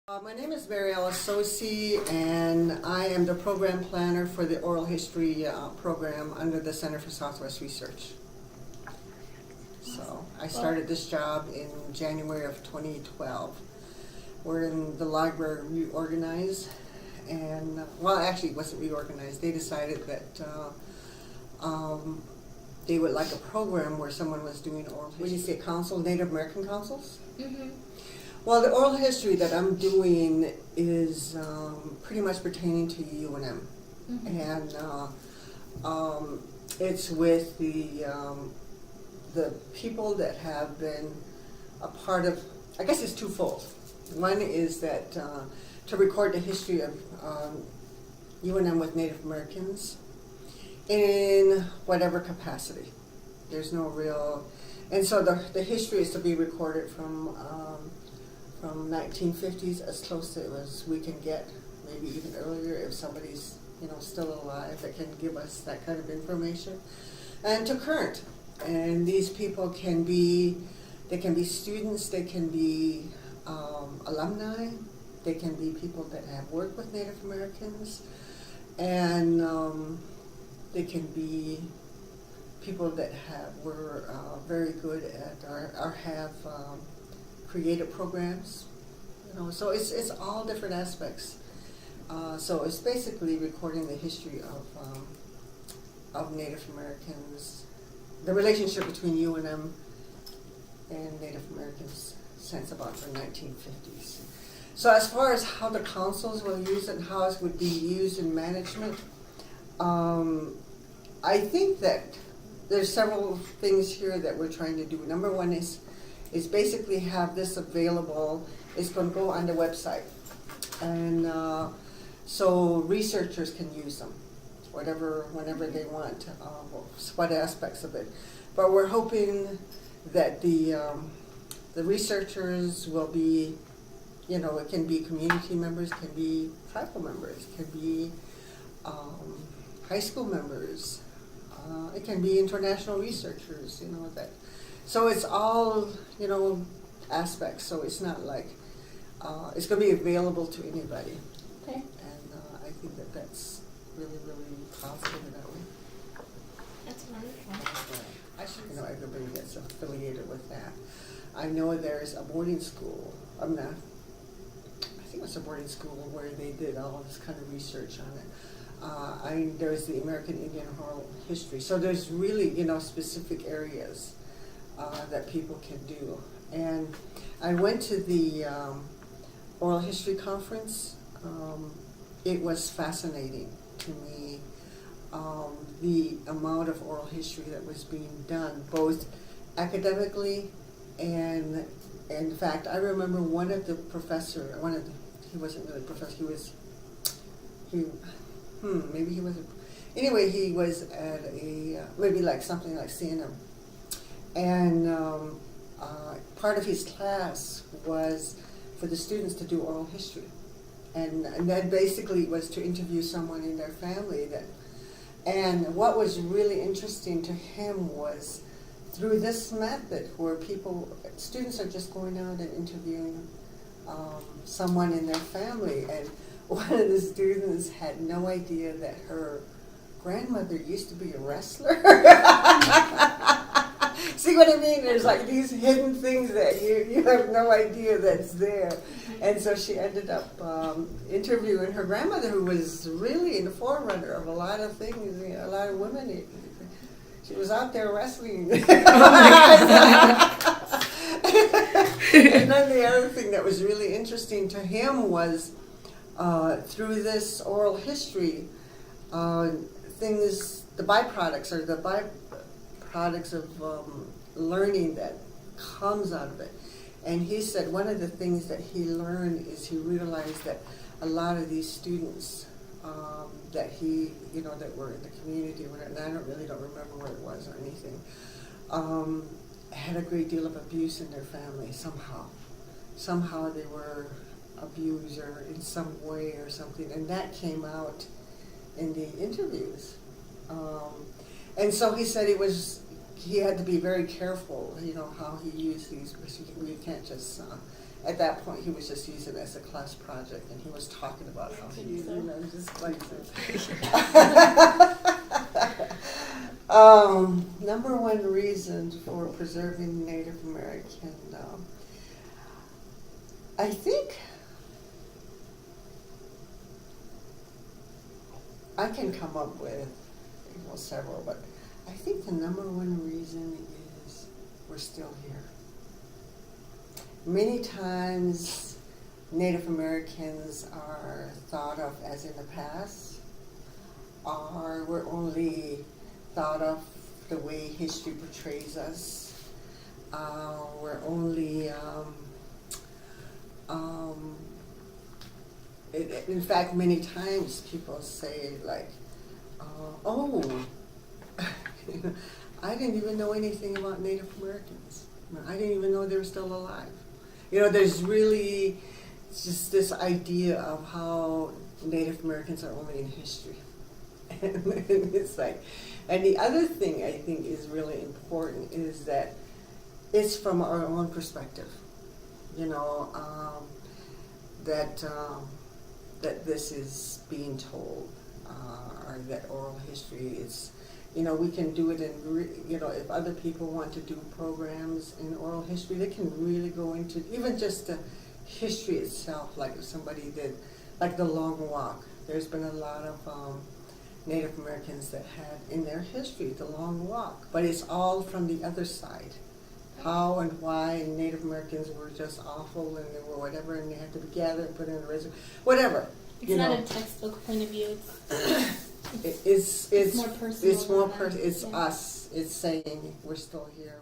My name is Mary Alice Sosi, and I am the program planner for the oral history program under the Center for Southwest Research. So I started this job in January of 2012. We're in the library reorganized, and well, actually it wasn't reorganized. They decided that they would like a program where someone was doing oral history. When you say council, Native American councils? Mm-hmm. Well, the oral history that I'm doing is pretty much pertaining to UNM, mm-hmm. and it's with the people that have been a part of. I guess it's twofold. One is that to record the history of UNM with Native Americans in whatever capacity. There's no real, and so the history is to be recorded from 1950s as close to as we can get, maybe even earlier if somebody's still alive that can give us that kind of information, and to current. And these people can be students, they can be alumni, they can be people that have worked with Native Americans, and they can be people that were very good at or have creative programs, so it's all different aspects. So it's basically recording the history of Native Americans, the relationship between UNM and Native Americans since about the 1950s. So as far as how the councils will use it and how it would be used in management, I think that there's several things here that we're trying to do. Number one is basically have this available. It's going to go on the website, and so researchers can use them, whenever they want, what aspects of it. But we're hoping that the researchers will be, it can be community members, can be tribal members, can be high school members, it can be international researchers, that. So it's all, aspects. So it's not like, it's going to be available to anybody. Okay. And I think that that's really, really positive in that way. That's wonderful. I should everybody gets affiliated with that. I know there's a boarding school. I think it was a boarding school where they did all this kind of research on it. There's the American Indian Oral History. So there's really, specific areas that people can do. And I went to the oral history conference. It was fascinating to me, the amount of oral history that was being done, both academically and in fact, I remember one of the professor, he wasn't really a professor, maybe he wasn't, anyway, he was at maybe like something like CNM. And part of his class was for the students to do oral history. And that basically was to interview someone in their family. And what was really interesting to him was through this method where students are just going out and interviewing someone in their family. And one of the students had no idea that her grandmother used to be a wrestler. See what I mean? There's like these hidden things that you have no idea that's there. And so she ended up interviewing her grandmother, who was really in the forerunner of a lot of things, a lot of women. She was out there wrestling. And then the other thing that was really interesting to him was through this oral history, the byproducts of learning that comes out of it. And he said one of the things that he learned is he realized that a lot of these students that that were in the community, and I don't remember where it was or anything, had a great deal of abuse in their family somehow. Somehow they were abused or in some way or something, and that came out in the interviews. And so he said he had to be very careful, how he used these, because you can't just at that point, he was just using it as a class project, and he was talking about how he, just likes it. Number one reason for preserving Native American, I think I can come up with several, but I think the number one reason is we're still here. Many times Native Americans are thought of as in the past, or we're only thought of the way history portrays us. We're only, in fact, many times people say like, oh, I didn't even know anything about Native Americans. I didn't even know they were still alive. There's really just this idea of how Native Americans are only in history. And it's like, and the other thing I think is really important is that it's from our own perspective. That this is being told, or that oral history is, we can do it in, if other people want to do programs in oral history, they can really go into even just the history itself, like if somebody did, like the Long Walk. There's been a lot of Native Americans that had in their history the Long Walk, but it's all from the other side. How and why Native Americans were just awful and they were whatever, and they had to be gathered and put in a reservoir, whatever. It's not a textbook point of view. It's more personal. It's more personal. It's Yeah. us. It's saying we're still here.